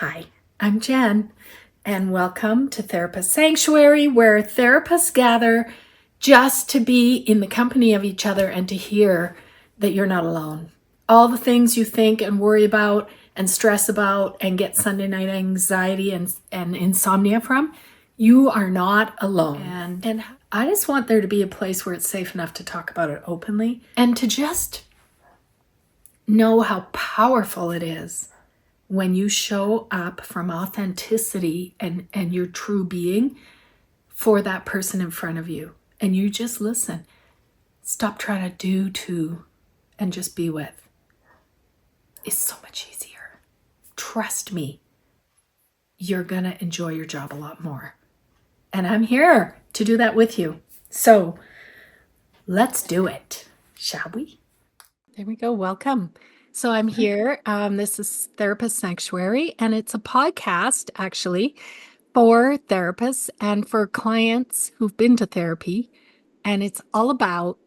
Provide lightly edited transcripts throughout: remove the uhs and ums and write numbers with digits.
Hi, I'm Jen, and welcome to Therapist Sanctuary, where therapists gather just to be in the company of each other and to hear that you're not alone. All the things you think and worry about and stress about and get Sunday night anxiety and insomnia from, you are not alone. And I just want there to be a place where it's safe enough to talk about it openly and to just know how powerful it is when you show up from authenticity and your true being for that person in front of you, and you just listen. Stop trying to do to and just be with. It's so much easier. Trust me, you're gonna enjoy your job a lot more. And I'm here to do that with you. So let's do it, shall we? There we go. Welcome. So I'm here. This is Therapist Sanctuary, and it's a podcast actually for therapists and for clients who've been to therapy. And it's all about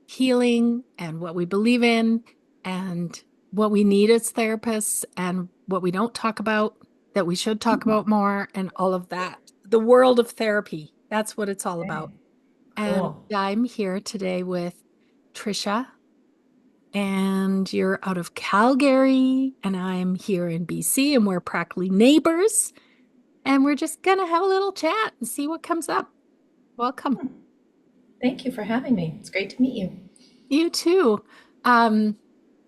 healing and what we believe in and what we need as therapists and what we don't talk about that we should talk about more and all of that. The world of therapy. That's what it's all about. And Cool. I'm here today with Tricia, and you're out of Calgary, and I'm here in BC, and we're practically neighbors. And we're just going to have a little chat and see what comes up. Welcome. Thank you for having me. It's great to meet you. You too. Um,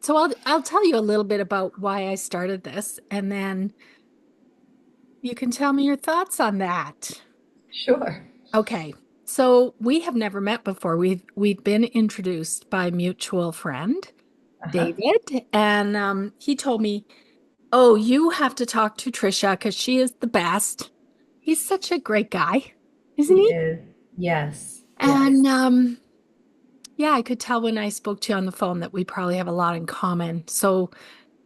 so I'll tell you a little bit about why I started this, and then you can tell me your thoughts on that. Sure. Okay. So we have never met before. We've been introduced by a mutual friend, Uh-huh. David, and he told me, "Oh, you have to talk to Tricia because she is the best." He's such a great guy, isn't He he? is. Yes. Yes. And yeah, I could tell when I spoke to you on the phone that we probably have a lot in common. So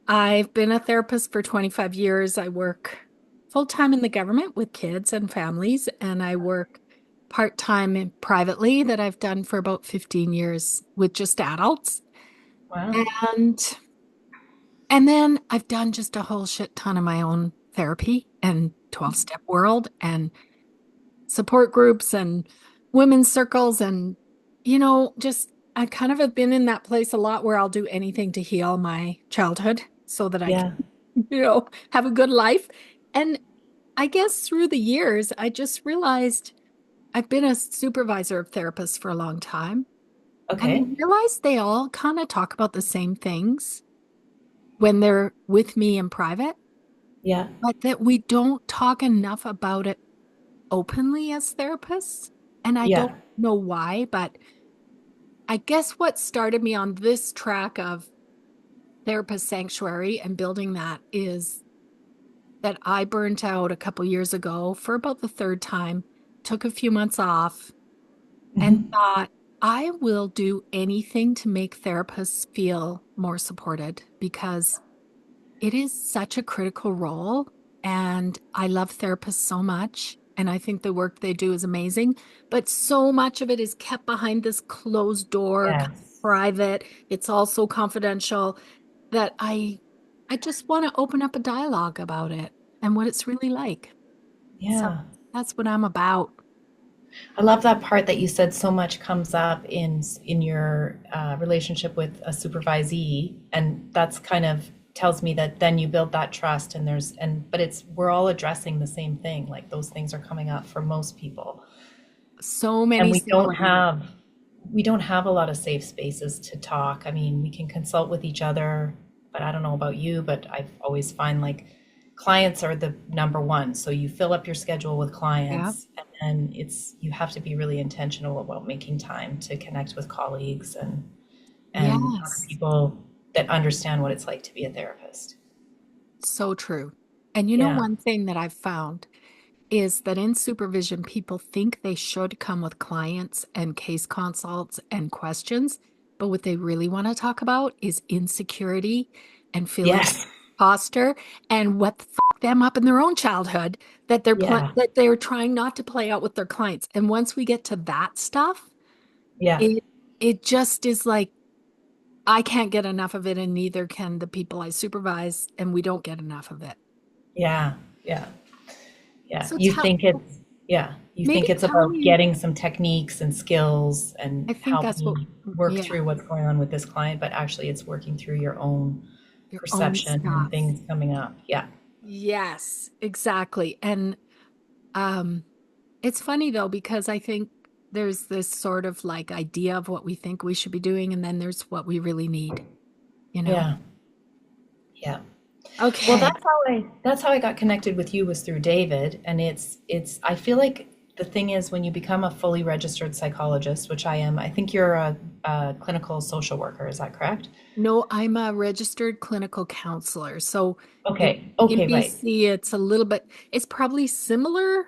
I've been a therapist for 25 years. I work full-time in the government with kids and families, and I work part-time privately that I've done for about 15 years with just adults. Wow. And and then I've done just a whole shit ton of my own therapy and 12-step world and support groups and women's circles and just I kind of have been in that place a lot where I'll do anything to heal my childhood so that I can Yeah. have a good life. And I guess through the years I just realized I've been a supervisor of therapists for a long time, and I Okay. realized they all kind of talk about the same things when they're with me in private, Yeah. but that we don't talk enough about it openly as therapists. And I Yeah. don't know why, but I guess what started me on this track of Therapist Sanctuary and building that is that I burnt out a couple years ago for about the third time, took a few months off, and Hmm. thought, I will do anything to make therapists feel more supported because it is such a critical role. And I love therapists so much. And I think the work they do is amazing. But so much of it is kept behind this closed door, kind of Yes. private. It's also confidential that I just want to open up a dialogue about it and what it's really like. So Yeah. that's what I'm about. I love that part that you said so much comes up in your relationship with a supervisee, and that's kind of tells me that then you build that trust, and but it's we're all addressing the same thing. Like those things are coming up for most people. So And many similarities. we don't have a lot of safe spaces to talk. I mean, we can consult with each other, but I don't know about you, but I've always find like clients are the number one. So you fill up your schedule with Yeah. clients, and then it's you have to be really intentional about making time to connect with colleagues and other Yes. people that understand what it's like to be a therapist. So true. And Yeah. one thing that I've found is that in supervision, people think they should come with clients and case consults and questions, but what they really want to talk about is insecurity and feeling Yes. imposter and what fucked them up in their own childhood that Yeah. that they're trying not to play out with their clients. And once we get to that stuff, Yeah. it it just is like I can't get enough of it, and neither can the people I supervise, and we don't get enough of it. Yeah, yeah, yeah. So tell, You maybe think it's tell about me, getting some techniques and skills I and think help that's what, me work yeah, through what's going on with this client, but actually it's working through your own your own perception and stuff. things coming up. Yeah, Yes, exactly. And um, it's funny though, because I think there's this sort of like idea of what we think we should be doing, and then there's what we really need, you know? yeah, yeah. Well, Okay. that's how I got connected with you was through David, and it's I feel like the thing is when you become a fully registered psychologist, which I am, I think you're a clinical social worker, is that correct? No, I'm a registered clinical counselor. So Okay, in okay, right. BC, it's a little bit, it's probably similar,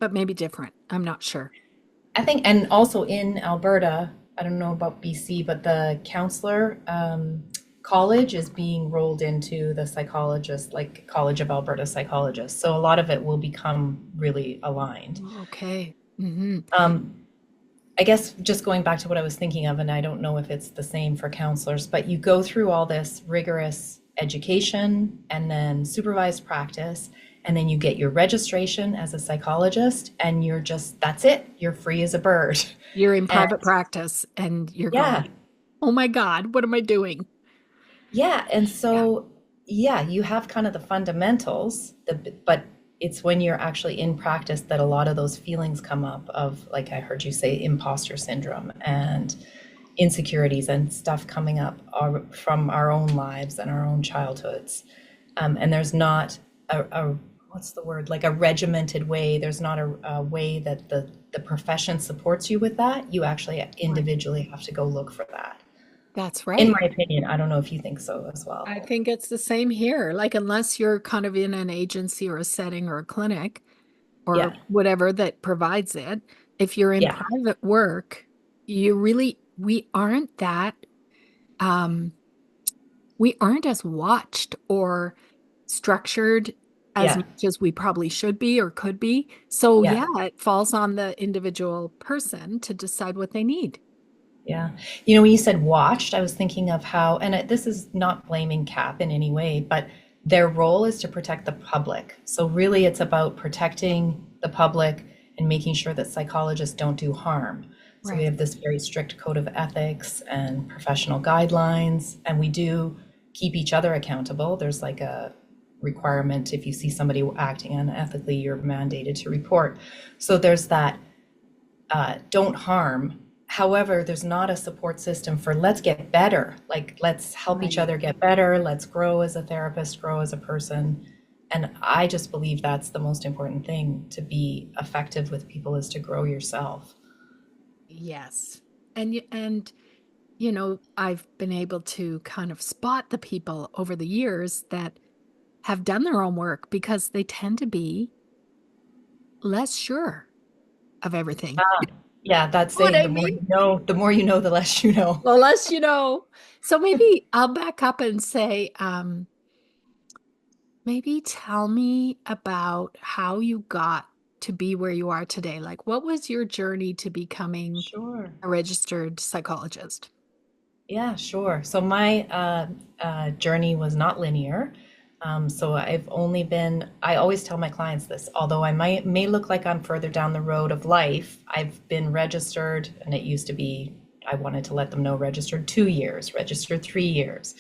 but maybe different. I'm not sure. I think, and also in Alberta, I don't know about BC, but the counselor college is being rolled into the psychologist, like College of Alberta Psychologists. So a lot of it will become really aligned. Okay. Hmm. Um, I guess just going back to what I was thinking of, and I don't know if it's the same for counselors, but you go through all this rigorous education and then supervised practice, and then you get your registration as a psychologist, and you're just, that's it. You're free as a bird. You're in And private practice and you're yeah, going, oh my God, what am I doing? yeah. And Yeah. so, yeah, you have kind of the fundamentals, but it's when you're actually in practice that a lot of those feelings come up of, like I heard you say, imposter syndrome and insecurities and stuff coming up from our own lives and our own childhoods. And there's not what's the word, like a regimented way. There's not a way that the profession supports you with that. You actually Right. individually have to go look for that. That's In right. my opinion, I don't know if you think so as well. I think it's the same here. Like, unless you're kind of in an agency or a setting or a clinic or Yeah, whatever that provides it, if you're in yeah, private work, we aren't that, um, we aren't as watched or structured as yeah, much as we probably should be or could be. So, yeah. yeah, it falls on the individual person to decide what they need. Yeah. You know, when you said watched, I was thinking of how, and this is not blaming CAP in any way, but their role is to protect the public. So really it's about protecting the public and making sure that psychologists don't do harm. So we Right. have this very strict code of ethics and professional guidelines, and we do keep each other accountable. There's like a requirement if you see somebody acting unethically, you're mandated to report. So there's that don't harm. However, there's not a support system for let's get better. Like, let's help each Right. other get better. Let's grow as a therapist, grow as a person. And I just believe that's the most important thing to be effective with people is to grow yourself. Yes. And I've been able to kind of spot the people over the years that have done their own work because they tend to be less sure of everything. Yeah, that What saying, I mean? the more you know, the less you know. The less you know. So maybe I'll back up and say, maybe tell me about how you got to be where you are today. Like, what was your journey to becoming Sure. a registered psychologist? Yeah, sure. So my journey was not linear. So I always tell my clients this, although may look like I'm further down the road of life, I've been registered, and it used to be, I wanted to let them know, registered 2 years, registered 3 years.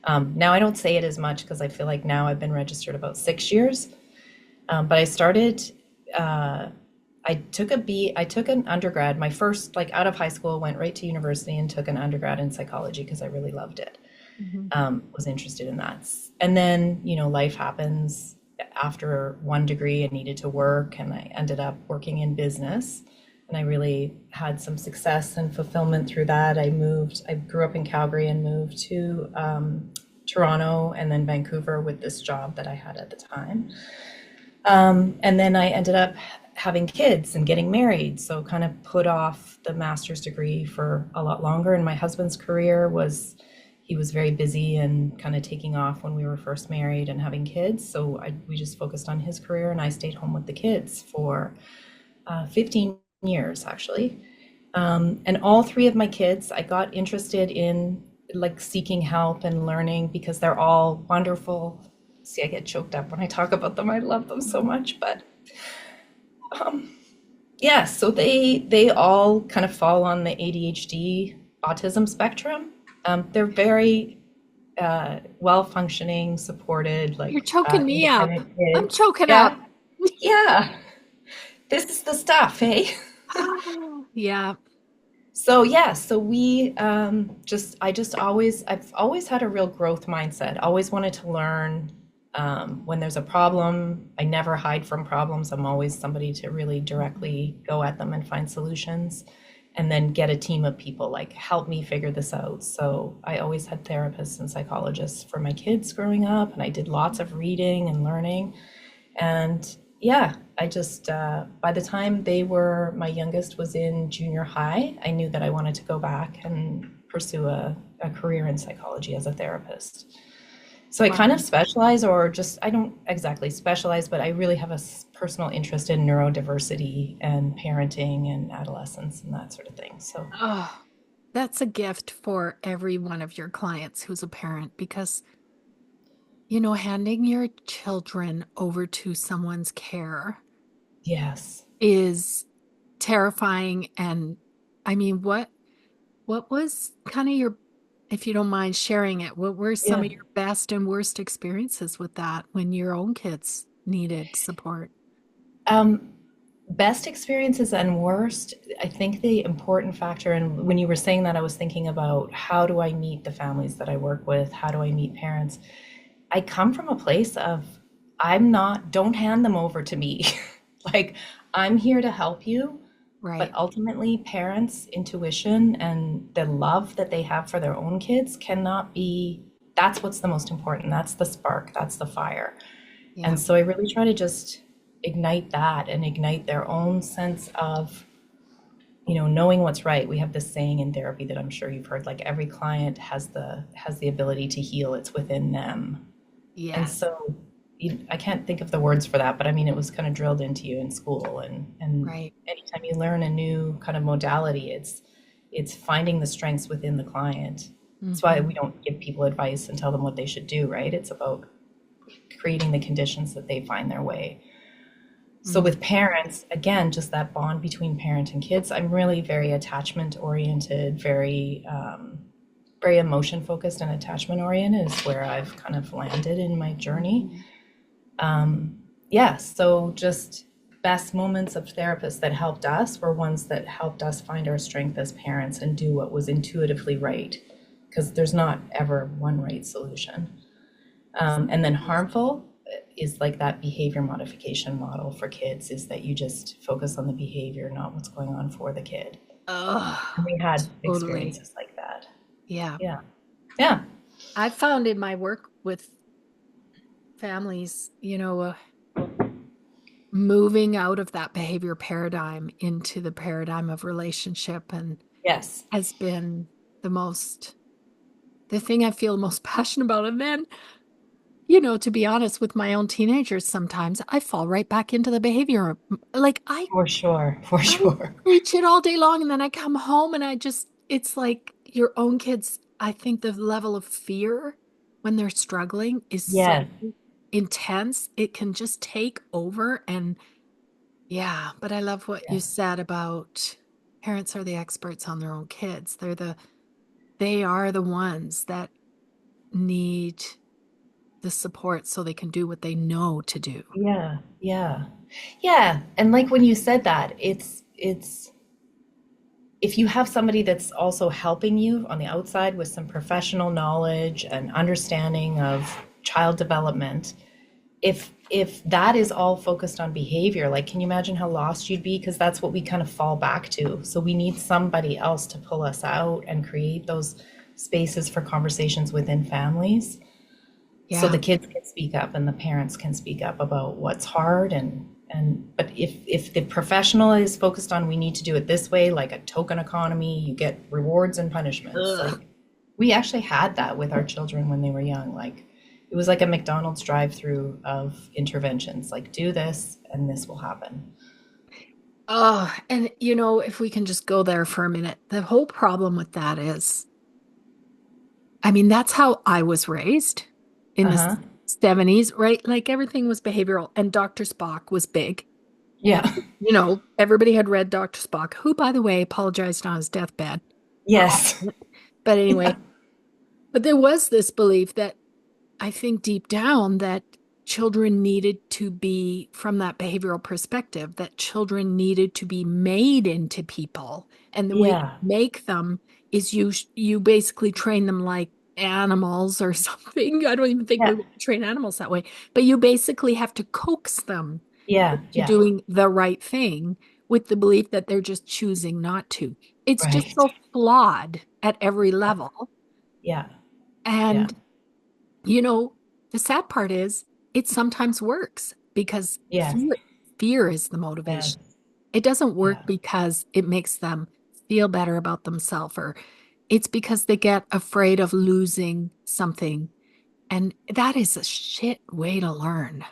Now I don't say it as much because I feel like now I've been registered about 6 years. But I started, uh, I took an undergrad, my first, like out of high school, went right to university and took an undergrad in psychology because I really loved it. Mhm. Was interested in that. And then, life happens. After one degree, I needed to work and I ended up working in business. And I really had some success and fulfillment through that. I grew up in Calgary and moved to Toronto and then Vancouver with this job that I had at the time. And then I ended up having kids and getting married. So kind of put off the master's degree for a lot longer. And my husband's career he was very busy and kind of taking off when we were first married and having kids. So we just focused on his career and I stayed home with the kids for 15 years actually. And all three of my kids, I got interested in like seeking help and learning because they're all wonderful, see, I get choked up when I talk about them. I love them so much, but um, yeah, so they all kind of fall on the ADHD autism spectrum. They're very well functioning, supported, You're choking me up. independent I'm kids. choking up. Yeah, yeah. This is the stuff, hey? Yeah. So yeah, so we I've always had a real growth mindset. Always wanted to learn. When there's a problem, I never hide from problems. I'm always somebody to really directly go at them and find solutions, and then get a team of people like help me figure this out. So I always had therapists and psychologists for my kids growing up, and I did lots of reading and learning. And yeah, I just, by the time my youngest was in junior high, I knew that I wanted to go back and pursue a career in psychology as a therapist. So I Wow. kind of specialize, or just, I don't exactly specialize, but I really have a personal interest in neurodiversity and parenting and adolescence and that sort of thing. So, Oh, that's a gift for every one of your clients who's a parent because, handing your children over to someone's care yes. is terrifying. And I mean, what was kind of if you don't mind sharing it, what were some Yeah. of your best and worst experiences with that when your own kids needed support? Um, Best experiences and worst, I think the important factor, and when you were saying that, I was thinking about how do I meet the families that I work with? How do I meet parents? I come from a place of don't hand them over to me. Like, I'm here to help you, but Right. ultimately, parents' intuition and the love that they have for their own kids cannot be, that's what's the most important. That's the spark, that's the fire. Yeah. And so I really try to just ignite that and ignite their own sense of, knowing what's right. We have this saying in therapy that I'm sure you've heard, like every client has the ability to heal. It's within them. And Yes. so I can't think of the words for that, but I mean, it was kind of drilled into you in school. And Right. anytime you learn a new kind of modality, it's finding the strengths within the client. That's why Hmm. we don't give people advice and tell them what they should do, right? It's about creating the conditions that they find their way. So Mm. with parents, again, just that bond between parent and kids, I'm really very attachment oriented, very emotion focused and attachment oriented is where I've kind of landed in my journey. Mhm. Yeah, so just best moments of therapists that helped us were ones that helped us find our strength as parents and do what was intuitively right, because there's not ever one right solution. And then harmful is like that behavior modification model for kids, is that you just focus on the behavior, not what's going on for the kid. And Oh, we had totally. experiences like that. Yeah. Yeah. Yeah. I found in my work with families, moving out of that behavior paradigm into the paradigm of relationship and Yes. has been the thing I feel most passionate about. And then, to be honest with my own teenagers, sometimes I fall right back into the behavior. Like For sure. For I sure. preach it all day long and then I come home and it's like your own kids. I think the level of fear when they're struggling is so Yes. intense. It can just take over. And yeah, but I love what you Yeah. said about parents are the experts on their own kids. They are the ones that need the support so they can do what they know to do. Yeah. Yeah. Yeah. And like when you said that, it's if you have somebody that's also helping you on the outside with some professional knowledge and understanding of child development, if that is all focused on behavior, like can you imagine how lost you'd be? Because that's what we kind of fall back to. So we need somebody else to pull us out and create those spaces for conversations within families, so Yeah. the kids can speak up and the parents can speak up about what's hard. And but if the professional is focused on we need to do it this way, like a token economy, you get rewards and punishments. Ugh. Like we actually had that with our children when they were young. Like it was like a McDonald's drive-through of interventions, like do this and this will happen. Oh, and if we can just go there for a minute, the whole problem with that is, I mean, that's how I was raised in this Uh-huh. 70s, right? Like everything was behavioral, and Dr. Spock was big. Yeah. Everybody had read Dr. Spock, who, by the way, apologized on his deathbed for all Yes. of it. But Yeah. anyway, but there was this belief that I think deep down that children needed to be, from that behavioral perspective, that children needed to be made into people. And the way you Yeah. make them is you basically train them like animals or something. I don't even think we Yeah. want to train animals that way, but you basically have to coax them Yeah. to Yeah. doing the right thing with the belief that they're just choosing not to. It's just Right. so flawed at every level. Yeah. Yeah. And you know, the sad part is it sometimes works because Yes. fear is the motivation. Yes. It doesn't work Yeah. because it makes them feel better about themselves, or it's because they get afraid of losing something. And that is a shit way to learn.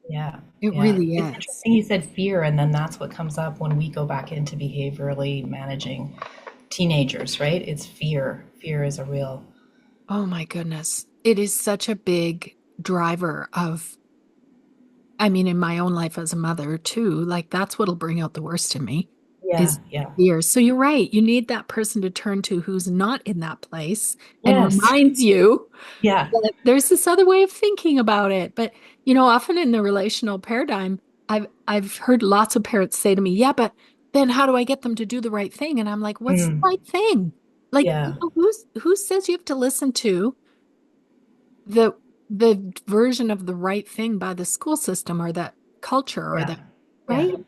Yeah. It Yeah. really It's is. interesting you said fear, and then that's what comes up when we go back into behaviorally managing teenagers, right? It's fear. Fear is a real, Oh my goodness. It is such a big driver of, I mean, in my own life as a mother too, like that's what'll bring out the worst in me yeah, is yeah. fear. So you're right. You need that person to turn to who's not in that place and Yes. reminds you Yeah. that there's this other way of thinking about it. But often in the relational paradigm, I've heard lots of parents say to me, "Yeah, but then how do I get them to do the right thing?" And I'm like, "What's the Mm. right thing? Like, Yeah. who says you have to listen to the version of the right thing by the school system or the culture or Yeah. the Yeah. right?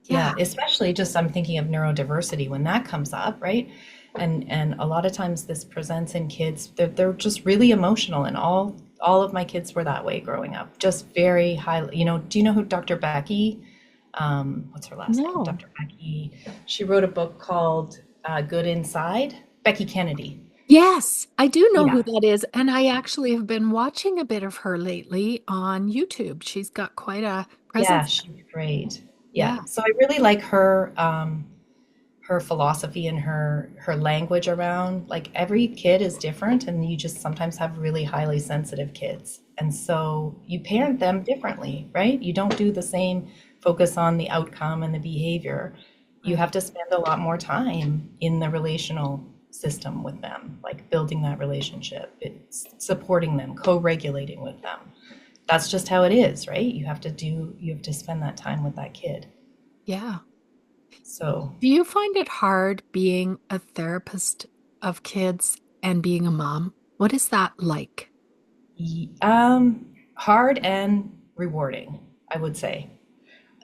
Yeah, Yeah. especially just I'm thinking of neurodiversity when that comes up, right? And a lot of times this presents in kids, they're just really emotional, and all of my kids were that way growing up. Just very high, do you know who Dr. Becky, what's her last name? No. Dr. Becky. She wrote a book called Good Inside. Becky Kennedy. Yes, I do know who Yeah. that is. And I actually have been watching a bit of her lately on YouTube. She's got quite a Yeah, presence. she's great. Yeah. Yeah. So I really like her philosophy and her language around, like, every kid is different, and you just sometimes have really highly sensitive kids, and so you parent them differently, right? You don't do the same focus on the outcome and the behavior. You have Right. to spend a lot more time in the relational system with them, like building that relationship, it's supporting them, co-regulating with them. That's just how it is, right? You have to spend that time with that kid. Yeah. So Do you find it hard being a therapist of kids and being a mom? What is that like? hard and rewarding, I would say.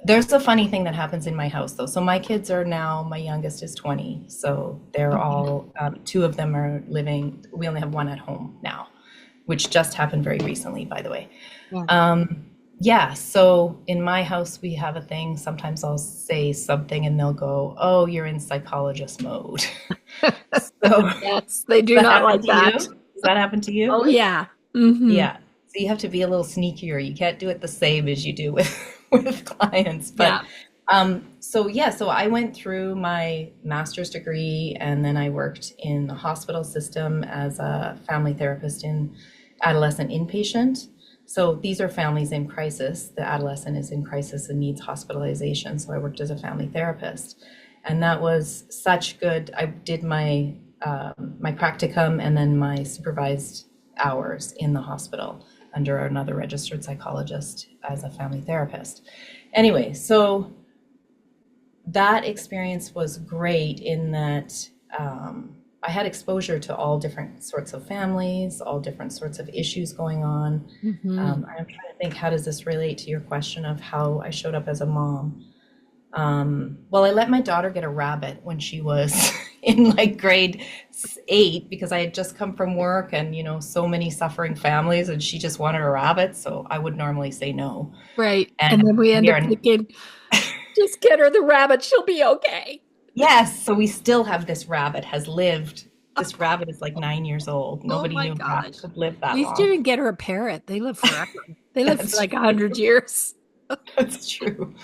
There's a funny thing that happens in my house, though. So my kids are now, my youngest is 20. So they're Okay. all, two of them are living, we only have one at home now, which just happened very recently, by the way. Yeah. Yeah, so in my house, we have a thing. Sometimes I'll say something and they'll go, "Oh, you're in psychologist mode." So, Yes, they does do that not happen like to you? that. Does that happen to you? Oh, yeah. Hmm. Yeah. So you have to be a little sneakier. You can't do it the same as you do with with clients. But Yeah. so yeah, so I went through my master's degree, and then I worked in the hospital system as a family therapist in adolescent inpatient. So these are families in crisis. The adolescent is in crisis and needs hospitalization. So I worked as a family therapist, and that was such good. I did my practicum and then my supervised hours in the hospital under another registered psychologist as a family therapist. Anyway, so that experience was great in that I had exposure to all different sorts of families, all different sorts of issues going on. Hmm. I'm trying to think, how does this relate to your question of how I showed up as a mom? Well, I let my daughter get a rabbit when she was in like grade 8, because I had just come from work, and so many suffering families, and she just wanted a rabbit, so I would normally say no. Right. And then And we end we up are thinking, just get her the rabbit. She'll be okay. Yes, so we still have this rabbit has lived. This rabbit is like 9 years old. Oh Nobody my knew a rabbit gosh. could live At that least you long. didn't get her a parrot. They live forever. They live for That's like true. 100 years. That's true.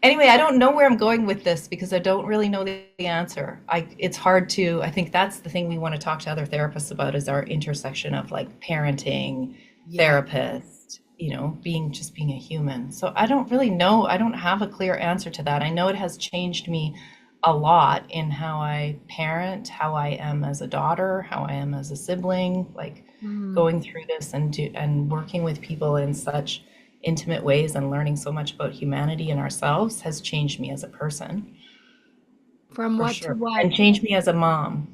Anyway, I don't know where I'm going with this because I don't really know the answer. It's hard to, I think that's the thing we want to talk to other therapists about, is our intersection of like parenting, Yeah. therapist, being a human. So I don't really know. I don't have a clear answer to that. I know it has changed me a lot in how I parent, how I am as a daughter, how I am as a sibling, like Mm. going through this and working with people in such intimate ways and learning so much about humanity and ourselves has changed me as a person, From for what to sure, what? and changed me as a mom.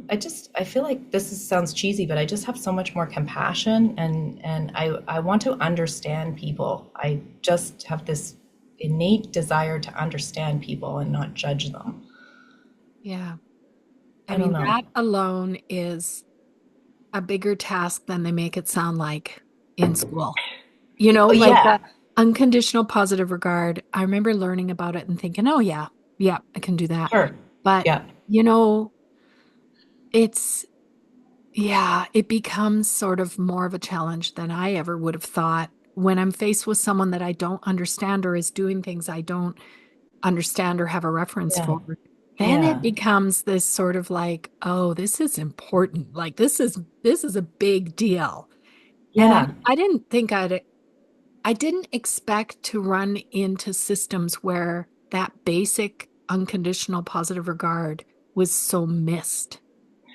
I feel like sounds cheesy, but I just have so much more compassion, and I want to understand people. I just have this innate desire to understand people and not judge them. Yeah. I I don't mean, know. that alone is a bigger task than they make it sound like in school. Oh, Like yeah, the unconditional positive regard. I remember learning about it and thinking, oh, yeah, yeah, I can do that. sure. But, Yeah, you know, it's, yeah, it becomes sort of more of a challenge than I ever would have thought when I'm faced with someone that I don't understand or is doing things I don't understand or have a reference yeah, for. Then it yeah, becomes this sort of like, oh, this is important. Like this is a big deal. And yeah. I didn't think I didn't expect to run into systems where that basic unconditional positive regard was so missed.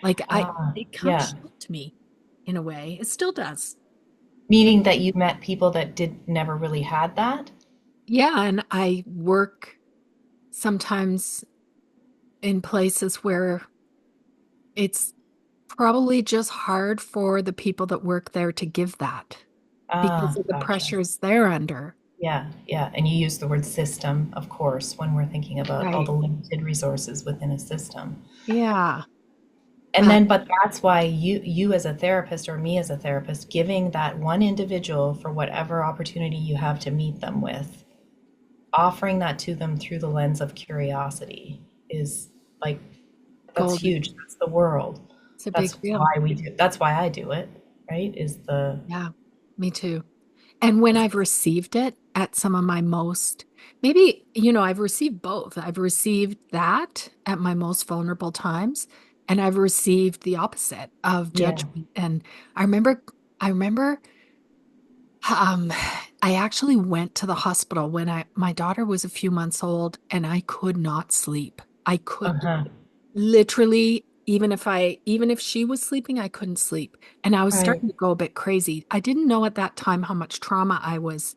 Like it kind of Yeah. shocked me in a way. It still does. And Meaning that you met people that did never really had that? yeah, and I work sometimes in places where it's probably just hard for the people that work there to give that because of the Gotcha. pressures they're under. Yeah, yeah. And you use the word system, of course, when we're thinking about all Right. the limited resources within a system. Yeah. And But then, but that's why you as a therapist or me as a therapist, giving that one individual for whatever opportunity you have to meet them with, offering that to them through the lens of curiosity is like, that's golden. huge. That's the world. It's a big That's deal. why that's why I do it, right? Yeah. Me too. And when I've received it at some of my most, maybe, I've received both. I've received that at my most vulnerable times, and I've received the opposite of Yeah. judgment. And I remember, um, I actually went to the hospital when my daughter was a few months old, and I could not sleep. I could Uh-huh. literally, even if she was sleeping, I couldn't sleep. And I was Right. starting to go a bit crazy. I didn't know at that time how much trauma I was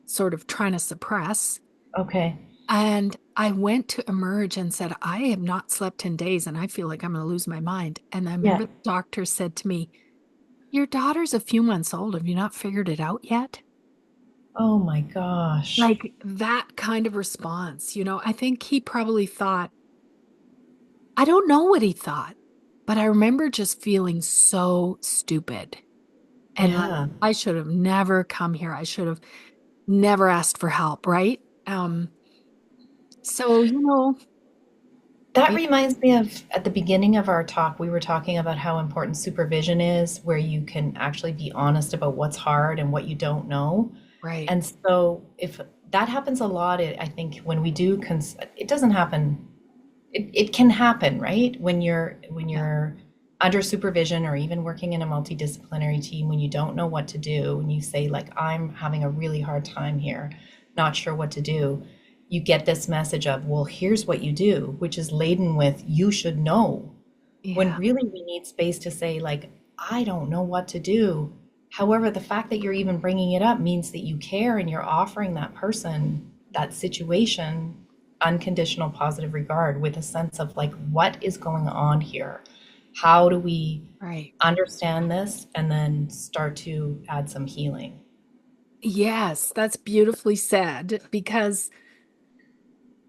sort of trying to suppress. Okay. And I went to Emerge and said, I have not slept in days and I feel like I'm going to lose my mind. And I Yeah. remember the doctor said to me, your daughter's a few months old. Have you not figured it out yet? Oh my gosh. Like that kind of response, I think he probably thought, I don't know what he thought, but I remember just feeling so stupid and like Yeah. I should have never come here. I should have never asked for help, right? So, That it, reminds me of at the beginning of our talk, we were talking about how important supervision is, where you can actually be honest about what's hard and what you don't know. right. And so, if that happens a lot, I think when we do, it doesn't happen. It can happen, right? When Yeah. you're under supervision or even working in a multidisciplinary team, when you don't know what to do, and you say like, I'm having a really hard time here, not sure what to do, you get this message of, well, here's what you do, which is laden with, you should know, when Yeah. really we need space to say like, I don't know what to do. However, the fact that you're even bringing it up means that you care and you're offering that person, that situation, unconditional positive regard with a sense of like, what is going on here? How do we Right. understand this and then start to add some healing? Yes, that's beautifully said because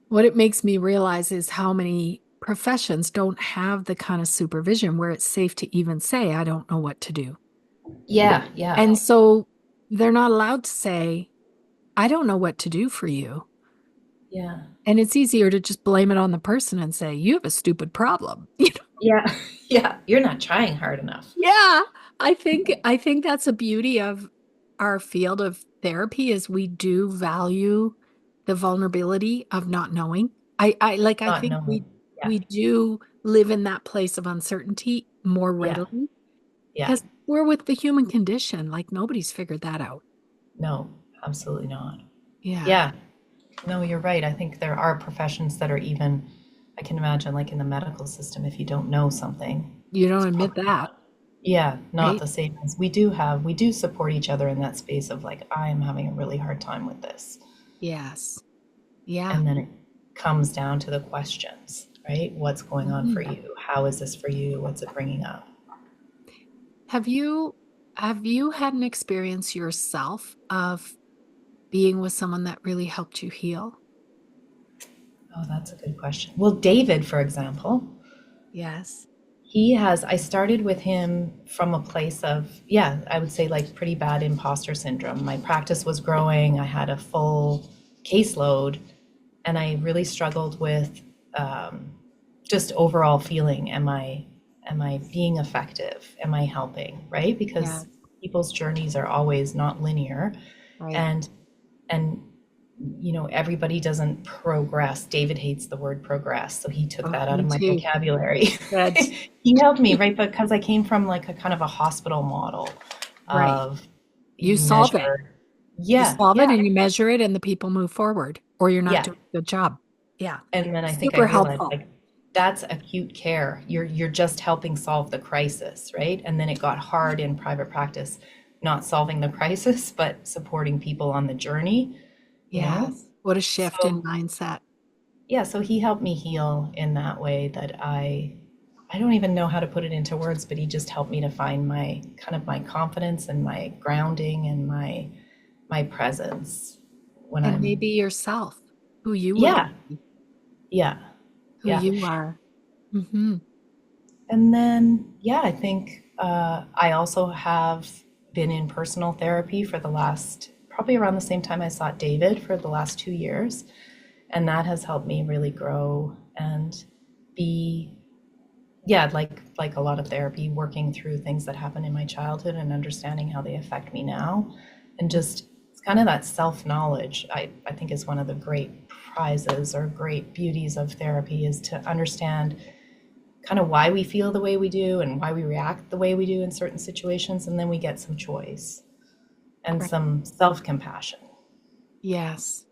what it makes me realize is how many professions don't have the kind of supervision where it's safe to even say, I don't know what to do. Yeah, yeah, And so they're not allowed to say, I don't know what to do for you. yeah, And it's easier to just blame it on the person and say, you have a stupid problem. yeah, yeah. You're not trying hard enough. Yeah, I think that's a beauty of our field of therapy is we do value the vulnerability of not knowing. I Not think we knowing. Yeah, we do live in that place of uncertainty more yeah, readily yeah, because we're with the human condition. Like nobody's figured that out. No, absolutely not. Yeah. Yeah, no, you're right. I think there are professions that are even, I can imagine, like in the medical system, if you don't know something, You don't it's admit probably that, not, yeah, not right? the same as we do support each other in that space of like, I am having a really hard time with this. Yes. Yeah. And then it comes down to the questions, right? What's going on for Mhm. you? How is this for you? What's it bringing up? Have you have you had an experience yourself of being with someone that really helped you heal? Oh, that's a good question. Well, David, for example, Yes. I started with him from a place of, yeah, I would say like pretty bad imposter syndrome. My practice was growing, I had a full caseload, and I really struggled with um, just overall feeling, am I being effective? Am I helping? Right? Yeah. Because people's journeys are always not linear, Right. and and everybody doesn't progress. David hates the word progress, so he took Oh, that out of me my too. vocabulary. Good. He helped me, right? Because I came from like a kind of a hospital model Right. of You you solve it. measure. You Yeah, solve it yeah, and you measure it and the people move forward or you're not yeah. doing a good job. Yeah. And then I think I Super realized helpful. like that's acute care. You're just helping solve the crisis, right? And then it got hard in private practice, not solving the crisis, but supporting people on the journey, you know? Yes. What a shift in So mindset. yeah, so he helped me heal in that way that I don't even know how to put it into words, but he just helped me to find my kind of my confidence and my grounding and my presence when And maybe I'm, yourself, who you would yeah, be, yeah, who yeah. you are. Hmm. And then yeah, I think I also have been in personal therapy for the last probably around the same time I saw David for the last 2 years, and that has helped me really grow and be, yeah, like a lot of therapy, working through things that happened in my childhood and understanding how they affect me now. And just it's kind of that self-knowledge, I think is one of the great prizes or great beauties of therapy, is to understand kind of why we feel the way we do and why we react the way we do in certain situations. And then we get some choice and Right. some self-compassion. Yes.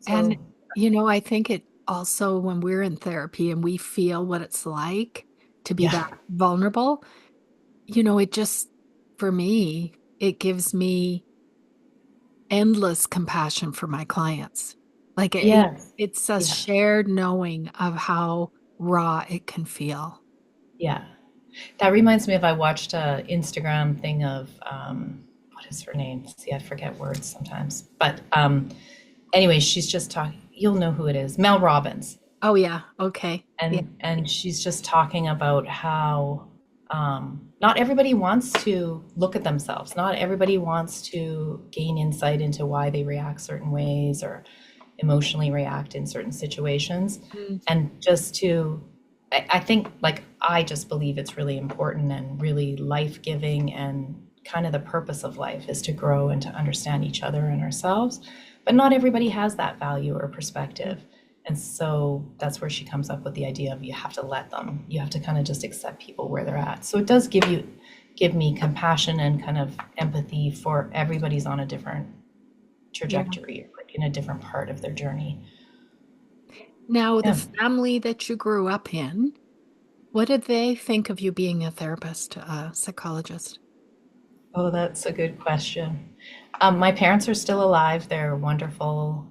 And, So I think it also, when we're in therapy and we feel what it's like to be yeah, that vulnerable, it just, for me, it gives me endless compassion for my clients. Like yes, it's a yeah, shared knowing of how raw it can feel. yeah. That reminds me of, I watched a Instagram thing of what is her name? See, I forget words sometimes. But anyway, she's just talking. You'll know who it is, Mel Robbins, Oh yeah. Okay. Yeah. and she's just talking about how not everybody wants to look at themselves. Not everybody wants to gain insight into why they react certain ways or emotionally react in certain situations, Mm, and just to I think, like, I just believe it's really important and really life giving, and kind of the purpose of life is to grow and to understand each other and ourselves. But not everybody has that value or mm. perspective. And so that's where she comes up with the idea of you have to let them, you have to kind of just accept people where they're at. So it does give me compassion and kind of empathy for everybody's on a different Yeah. trajectory, like in a different part of their journey. Now, the Yeah. family that you grew up in, what did they think of you being a therapist, a psychologist? Oh, that's a good question. My parents are still alive. They're wonderful,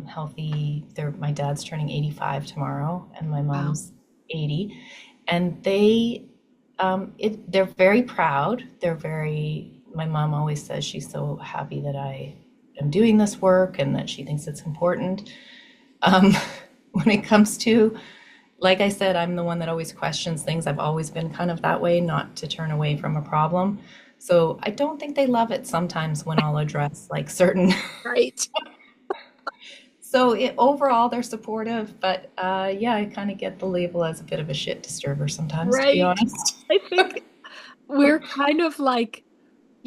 healthy. My dad's turning 85 tomorrow, and my Wow. mom's 80. And they're very proud. My mom always says she's so happy that I am doing this work and that she thinks it's important. Um, when it comes to, like I said, I'm the one that always questions things. I've always been kind of that way, not to turn away from a problem. So I don't think they love it sometimes when I'll address like certain. Right. So overall, they're supportive, but yeah, I kind of get the label as a bit of a shit disturber sometimes, to be Right. honest. I think we're kind of like,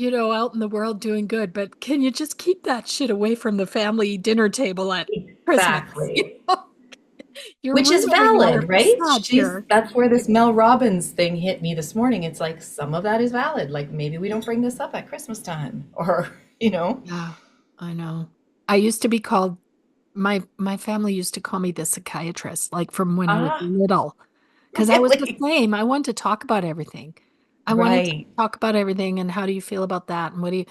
out in the world doing good, but can you just keep that shit away from the family dinner table at Christmas? Exactly. You're Which is ruining our valid, right? facade She's here. That's where this Mel Robbins thing hit me this morning. It's like some of that is valid. Like maybe we don't bring this up at Christmas time or, you know. Yeah, I know. I used to be called my family used to call me the psychiatrist, like from when I was Ah, little, because I was the really? same. I wanted to talk about everything. I wanted to Right. talk about everything and how do you feel about that and what do you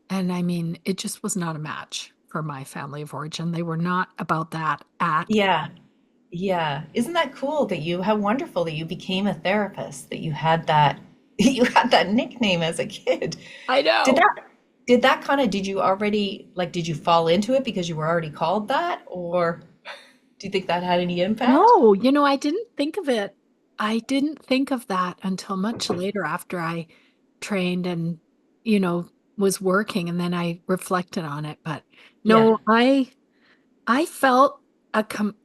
and I mean, it just was not a match for my family of origin. They were not about that at Yeah. all. Yeah. Isn't that cool that how wonderful that you became a therapist, that you had that you had that nickname as a kid. I Did know. that did that kind of did you already like did you fall into it because you were already called that, or do you think that had any impact? No, I didn't think of it. I didn't think of that until much later after I trained and, you know, was working and then I reflected on it. But Yeah. no, I felt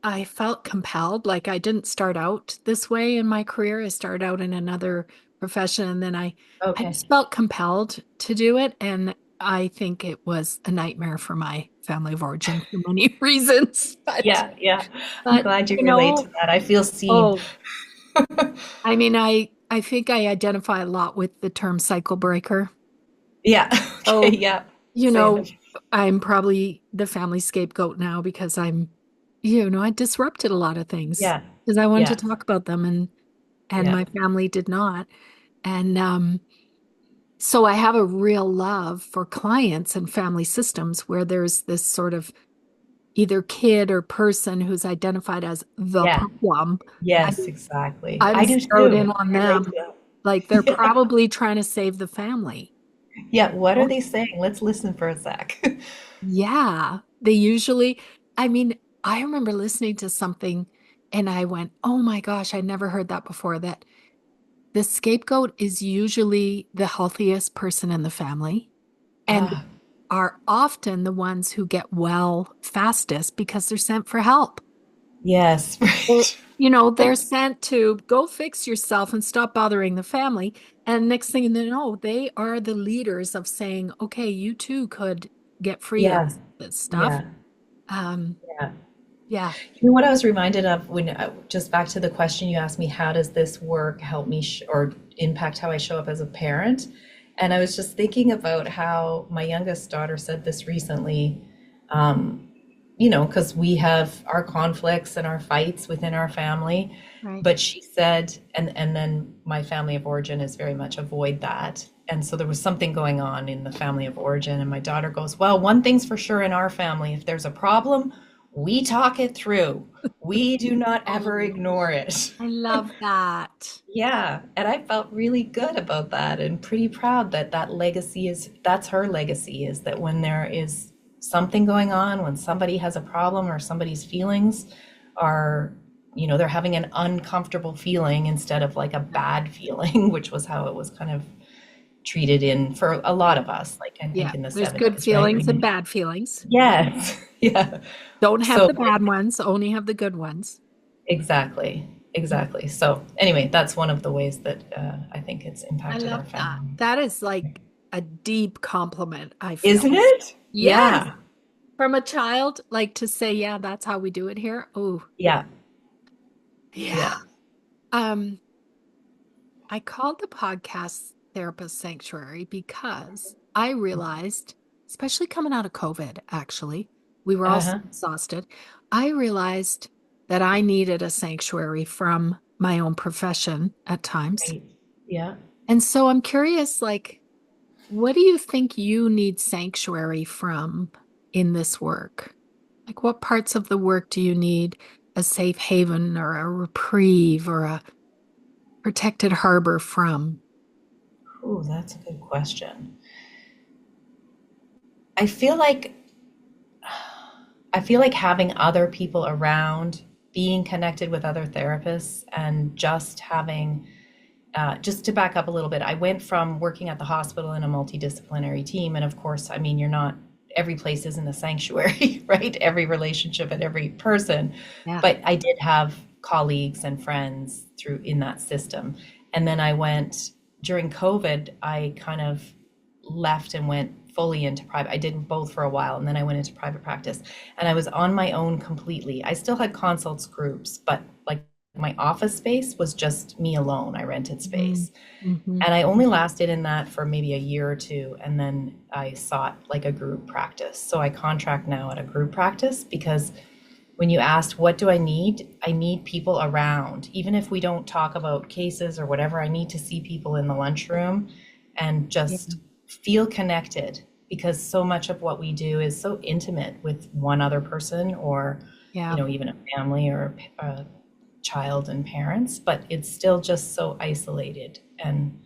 I felt compelled. Like I didn't start out this way in my career. I started out in another profession and then I Okay. just felt compelled to do it. And I think it was a nightmare for my family of origin for many reasons. Yeah, yeah. I'm But glad you you relate to know, that. I feel seen. oh, I mean, I think I identify a lot with the term cycle breaker. Yeah. Okay. Oh, Yeah. you Same. know, I'm probably the family scapegoat now because I disrupted a lot of things Yeah. because I wanted Yeah. to talk about them and Yeah. my family did not. And so I have a real love for clients and family systems where there's this sort of either kid or person who's identified as the Yeah. problem. I Yes, exactly. I'm I do zeroed in too. on I relate them. to that. Like they're Yeah. probably trying to save the family. Yeah. What are they saying? Let's listen for a sec. Yeah, they usually, I mean, I remember listening to something and I went, oh my gosh, I never heard that before. That the scapegoat is usually the healthiest person in the family and Ah, are often the ones who get well fastest because they're sent for help. yes, Or, right. they're sent to go fix yourself and stop bothering the family. And next thing you know, they are the leaders of saying, okay, you too could get free of Yeah. this stuff. Yeah. Um, Yeah. yeah. You know what I was reminded of when just back to the question you asked me, how does this work help me or impact how I show up as a parent? And I was just thinking about how my youngest daughter said this recently. Um, because we have our conflicts and our fights within our family. Right. But she said, and then my family of origin is very much avoid that. And so there was something going on in the family of origin. And my daughter goes, well, one thing's for sure in our family, if there's a problem, we talk it through. We do not ever Oh, ignore it. I love that. Yeah, and I felt really good about that and pretty proud that that's her legacy, is that when there is something going on, when somebody has a problem or somebody's feelings are, they're having an uncomfortable feeling instead of like a bad feeling, which was how it was kind of treated in for a lot of us, like I Yeah. think in the There's good 70s, right? feelings and bad feelings. Yes. Yeah. Don't have So the bad ones, only have the good ones. exactly, exactly. So anyway, that's one of the ways that I think it's I impacted love our that. family. That is like a deep compliment, I Isn't feel. it? Yes. Yeah. From a child, like to say, yeah, that's how we do it here. Oh, Yeah. yeah. Yeah. Um, I called the podcast Therapist Sanctuary because I realized, especially coming out of COVID, actually, we were all so Uh-huh. exhausted. I realized that I needed a sanctuary from my own profession at times. Right. Yeah. And so I'm curious, like, what do you think you need sanctuary from in this work? Like, what parts of the work do you need a safe haven or a reprieve or a protected harbor from? Oh, that's a good question. I feel like I feel like having other people around, being connected with other therapists, and just having just to back up a little bit, I went from working at the hospital in a multidisciplinary team. And of course, I mean, every place isn't a sanctuary, right? Every relationship and every person. Yeah. But I did have colleagues and friends in that system. And then during COVID, I kind of left and went fully into private. I did both for a while, and then I went into private practice, and I was on my own completely. I still had consults groups, but like my office space was just me alone. I rented space. Mm-hmm. And I only lasted in that for maybe a year or two. And then I sought like a group practice. So I contract now at a group practice because when you asked, what do I need people around. Even if we don't talk about cases or whatever, I need to see people in the lunchroom and Yeah. just feel connected because so much of what we do is so intimate with one other person or, Yeah. even a family or a child and parents, but it's still just so isolated. And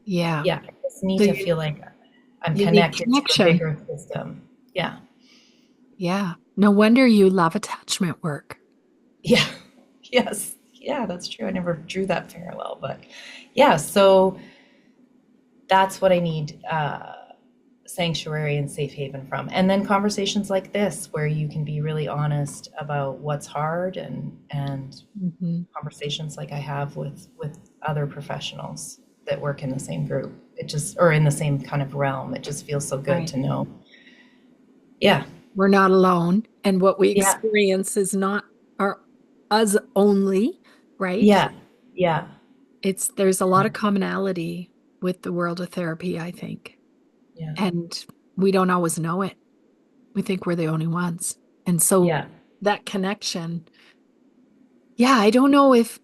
Yeah. yeah, I just need So to feel like I'm you need connected to a connection. bigger system. Yeah. Yeah. No wonder you love attachment work. Yeah. Yes. Yeah, that's true. I never drew that parallel, but yeah, so that's what I need sanctuary and safe haven from. And then conversations like this where you can be really honest about what's hard and Mm-hmm. conversations like I have with other professionals that work in the same group. It just or in the same kind of realm. It just feels so good Right. to know. Yeah. We're not alone. And what we Yeah. experience is not our us only, right? Yeah. Yeah. There's a lot of commonality with the world of therapy, I think. Yeah. And we don't always know it. We think we're the only ones. And so Yeah. that connection, yeah, I don't know if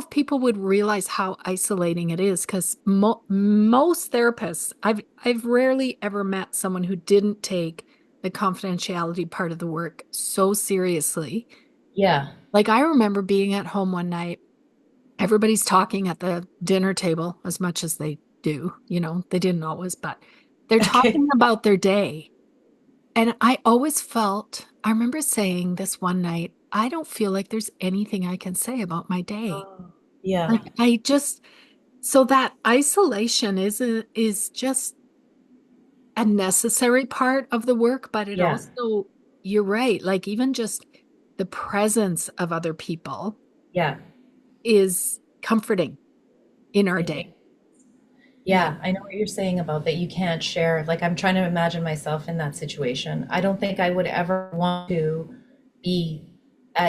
people would realize how isolating it is because most therapists, I've rarely ever met someone who didn't take the confidentiality part of the work so seriously. Yeah. Like I remember being at home one night, everybody's talking at the dinner table as much as they do, they didn't always, but they're Okay. talking about their day. And I remember saying this one night, I don't feel like there's anything I can say about my day. Oh, yeah. Like so that isolation is just a necessary part of the work, but it Yeah. also, you're right, like even just the presence of other people Yeah. is comforting in our I day. think. Yeah. Yeah, I know what you're saying about that you can't share. Like I'm trying to imagine myself in that situation. I don't think I would ever want to be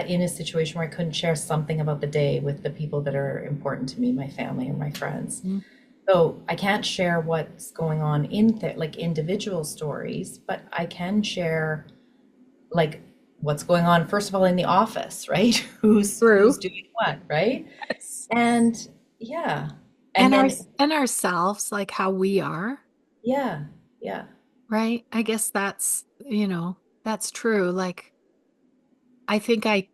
in a situation where I couldn't share something about the day with the people that are important to me, my family or my friends. Mm. So I can't share what's going on in like individual stories, but I can share like what's going on first of all in the office, right? Who's True. doing what, right? Yes. And yeah. And And then ourselves, like how we are, yeah, yeah. right? I guess that's true. Like I think I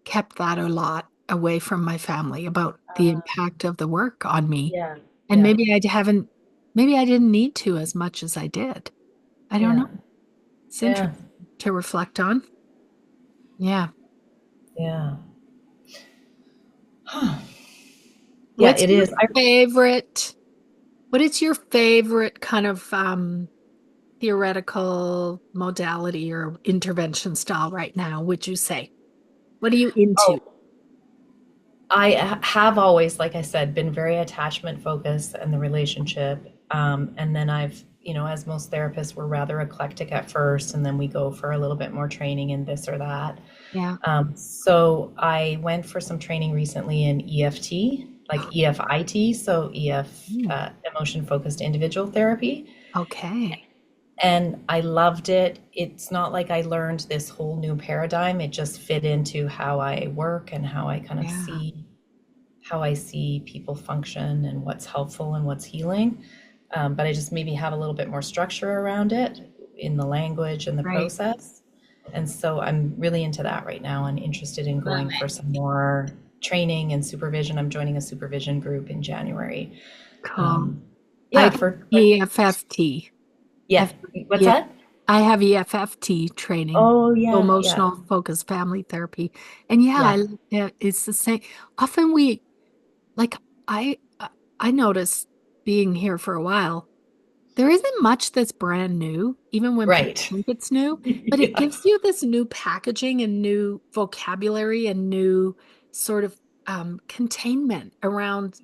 kept that a lot away from my family about the Uh, impact of the work on me. yeah, And yeah, maybe I didn't need to as much as I did. I don't yeah, know. It's yeah, interesting to reflect on. Yeah. yeah. Huh. Yeah, What's it your is. favorite, what is your favorite kind of theoretical modality or intervention style right now, would you say? What are you into? Oh, have always, like I said, been very attachment focused and the relationship. And then as most therapists, we're rather eclectic at first, and then we go for a little bit more training in this or that. Yeah. So I went for some training recently in EFT, like EFIT, so Hmm. emotion focused individual therapy. Okay. And I loved it. It's not like I learned this whole new paradigm. It just fit into how I work and how I kind of Yeah. see how I see people function and what's helpful and what's healing. But I just maybe have a little bit more structure around it in the language and the Right. process. And so I'm really into that right now and interested in Love going for it. some more training and supervision. I'm joining a supervision group in January. Cool. Um, I yeah, have for EFFT. yeah. I've, What's yeah, that? I have EFFT training, Oh so yeah, yeah, emotional focused family therapy. And yeah, yeah. it's the same. Often like, I, I notice being here for a while, there isn't much that's brand new, even when people Right. think it's new, but it Yeah. gives you this new packaging and new vocabulary and new sort of containment around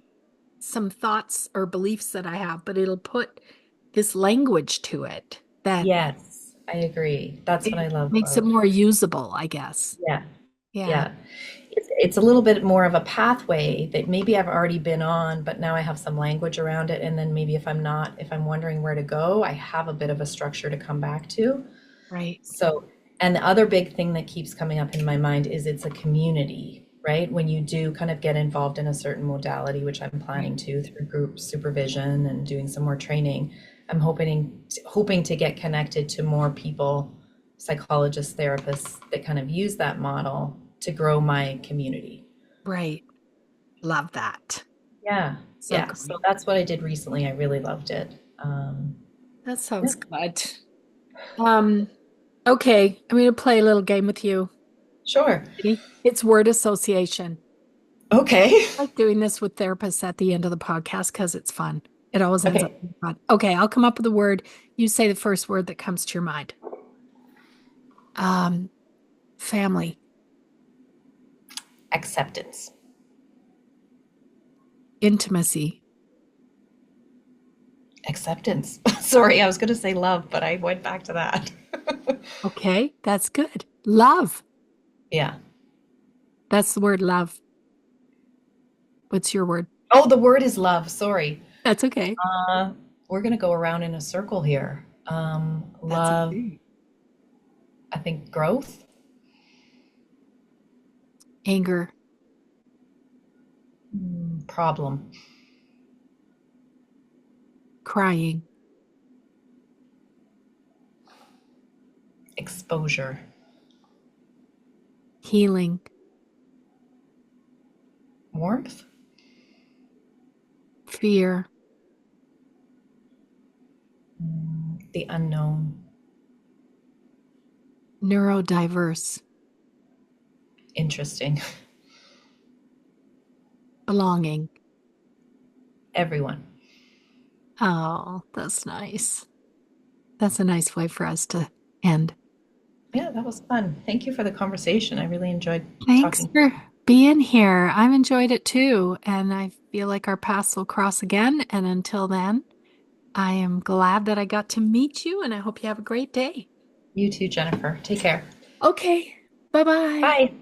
some thoughts or beliefs that I have, but it'll put this language to it that Yes, I agree. That's what it I love makes it about. more usable, I guess. Yeah, Yeah, yeah. It's a little bit more of a pathway that maybe I've already been on, but now I have some language around it. And then maybe if I'm wondering where to go, I have a bit of a structure to come back to. right, So, and the other big thing that keeps coming up in my mind is it's a community, right? When you do kind of get involved in a certain modality, which I'm right, planning to through group supervision and doing some more training, I'm hoping to get connected to more people, psychologists, therapists that kind of use that model to grow my community. right. Love that. Yeah, So yeah. So great. that's what I did recently. I really loved it. That Yeah, sounds good. Um, okay, I'm going to play a little game with you. sure. Ready? It's word association. Okay. I like doing this with therapists at the end of the podcast because it's fun. It always ends up Okay. being fun. Okay, I'll come up with a word. You say the first word that comes to your mind. Um, family, Acceptance. intimacy, Acceptance. Sorry, I was going to say love, but I went back to that. okay, that's good. Love. Yeah. That's the word love. What's your word? Oh, the word is love. Sorry. That's okay. Uh, we're going to go around in a circle here. That's Love, okay. I think growth, Anger, problem, crying, exposure, healing, warmth, fear, the unknown, neurodiverse, interesting, belonging. everyone. Oh, that's nice. That's a nice way for us to end. Yeah, that was fun. Thank you for the conversation. I really enjoyed Thanks talking. for being here. I've enjoyed it too, and I feel like our paths will cross again. And until then, I am glad that I got to meet you, and I hope you have a great day. You too, Jennifer. Take care. Okay, bye bye. Bye.